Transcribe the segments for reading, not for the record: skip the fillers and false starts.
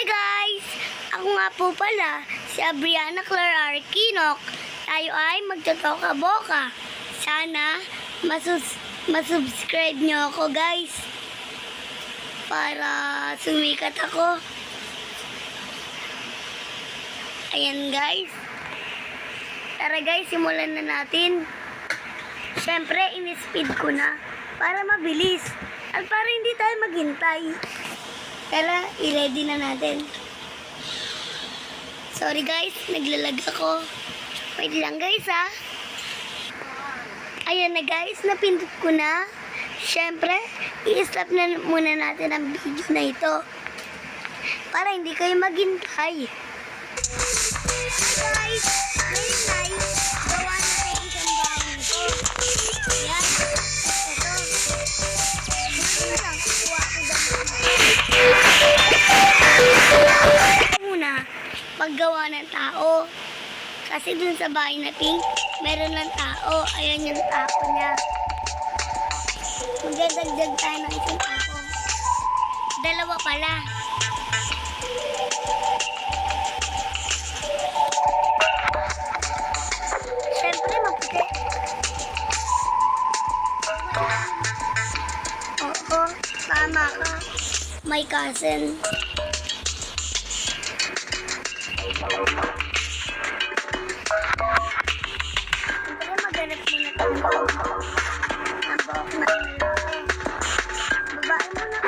Hi guys! Ako nga po pala, si Abriana Clara Arquinoc. Tayo ay magtotoka boka. Sana masubscribe nyo ako guys. Para sumikat ako. Ayan guys. Tara guys, simulan na natin. Siyempre, in-speed ko na. Para mabilis. At para hindi tayo maghintay. Tara, i-ready na natin. Sorry guys, naglalag ako. Wait lang guys ha. Ayan na guys, napindot ko na. Siyempre, i-stop na muna natin ang video na ito. Para hindi kayo maghintay. Guys, ngayon ay gawa na sa isang bahay ko. Ayan, ito. Ngayon lang, kuha ko muna paggawa ng tao. Kasi dun sa bahay na pink, meron ng tao. Ayan yung tao niya. Magdadagdag tayo ng isang tao. Dalawa pala. Siyempre, maputi. Oo, tama ka. My cousin. Siyempre, maghanap muna tayo. Ang buhok na malaki. Babae muna.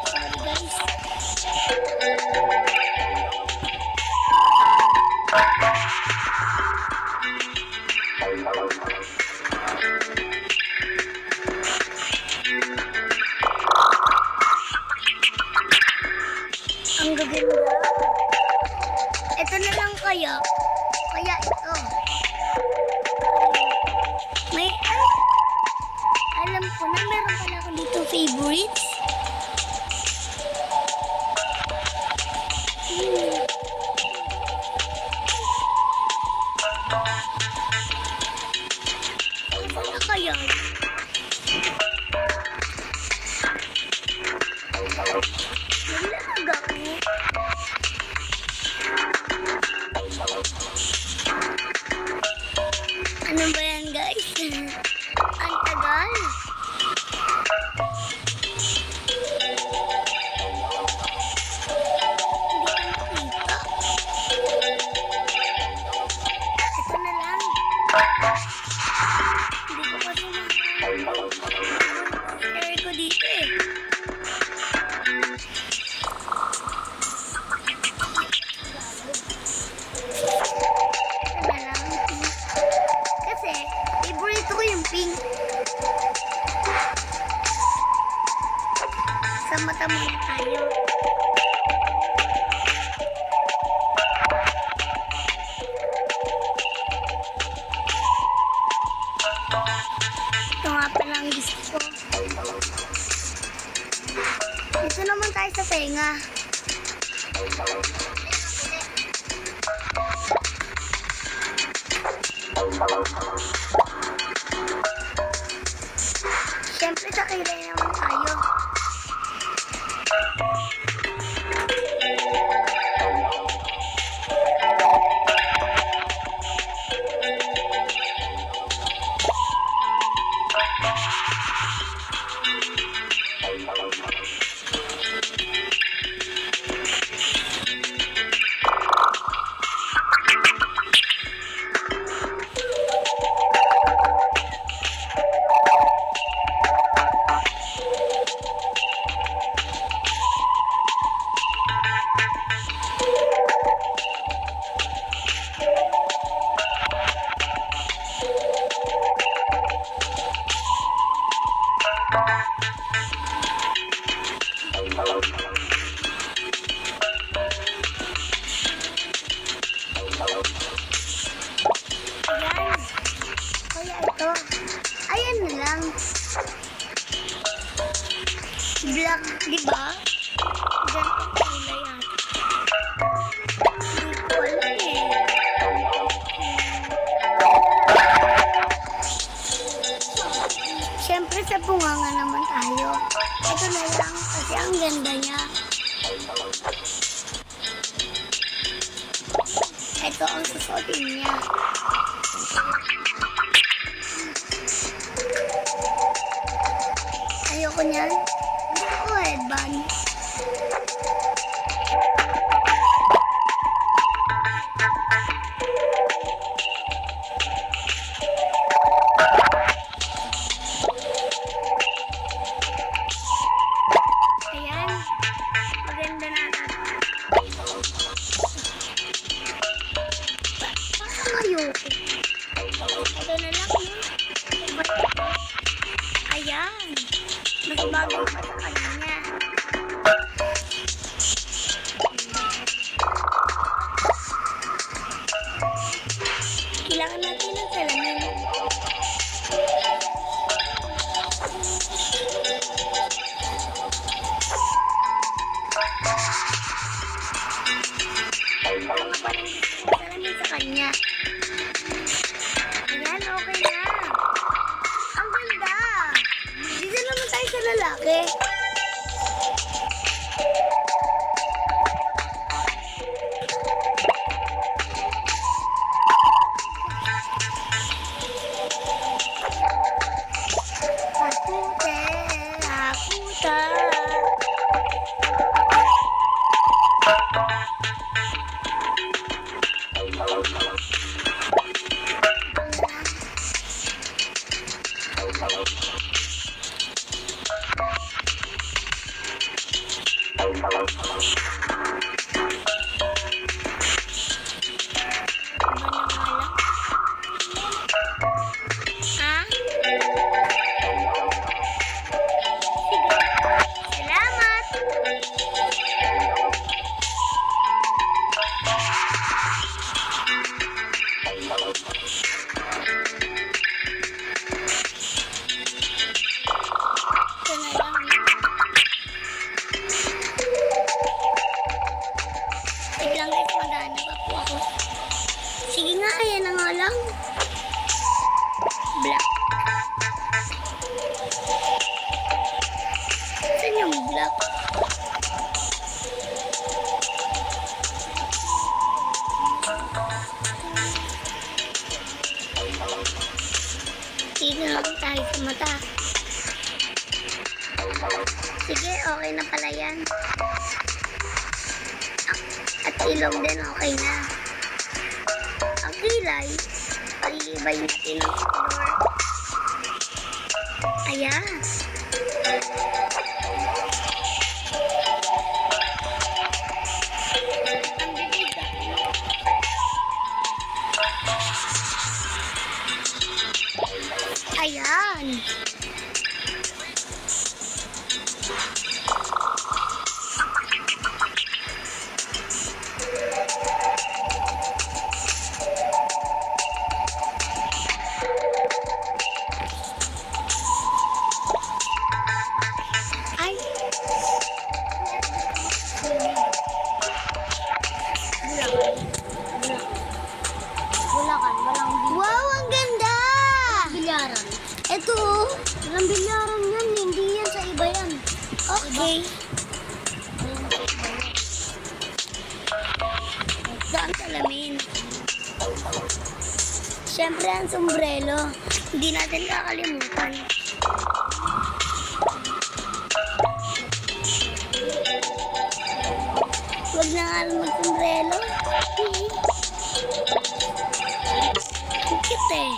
Sorry guys. Ang gaganda. Ito na lang kaya. Kaya ito. May, alam ko na meron pala ako dito favorites. Ano na kaya? Naglalag ako. Ano ba yan guys? Ang tagal. Hindi ko nakita. Ito na lang. Hindi ko kasi share ko dito eh. Kasi, favorite ko yung pink. Sa mata muna tayo. Ito nga pala ang gusto ko. Dito naman tayo sa tenga. Siyempre sa kilay naman tayo. Ayan. Kaya ito. Ayan na lang. Black, di ba? Ganito kulay yata. Hindi ko alam eh. nasa bunganga naman tayo. Ito na lang kasi ang ganda niya. Ito ang susuotin niya. Ayoko niyan. Gusto ko headband. Ayan. Maganda na ata. Parang ayoko. Ito na lang. Ayan. Mas bagay pa sa kanya. Kailangan natin ng salamin. Mga parang salamin sa kanya. Ayan, okay na. Ang ganda. Dito naman tayo sa lalaki. Hakute, hakuta. Ha? Sige. Salamat. Ito na lang. Wait lang guys, maghanap pa po ako. Sige nga, ayan na nga lang. Black. Saan yung black? Dito na lang tayo sa mata. Sige, okay na pala yan. At ilong din, okay na. Ang kilay, pag-iibay natin ang color. Ayan. Ang bibig. Ayan. Ay. Bulacan, walang Wow, ang ganda! bilyaran. Ito, oh. Walang bilyaran yan, hindi yan sa iba yan. Okay. Saan salamin? Siyempre, ang sombrero. Hindi natin kakalimutan. Huwag na nga lang mag-sombrero. Ang cute eh.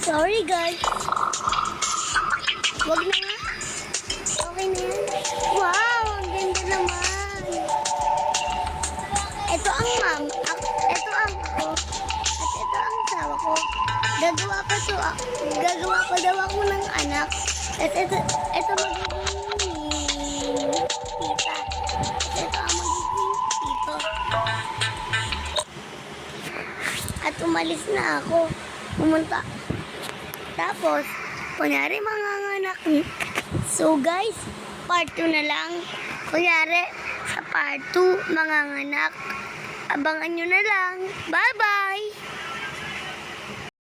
Sorry guys. Huwag na nga. Okay na yan. Wow, ang ganda naman. Ito ang mom. Ito ang ako. At ito ang asawa ko. Gagawa pa daw ako ng anak. At ito magiging tita. At ito ang magiging tito. At umalis na ako. Pumunta. Tapos, kunyari manganganak. So guys, part 2 na lang. Kunyari, sa part 2, manganganak Abangan nyo na lang. Bye-bye!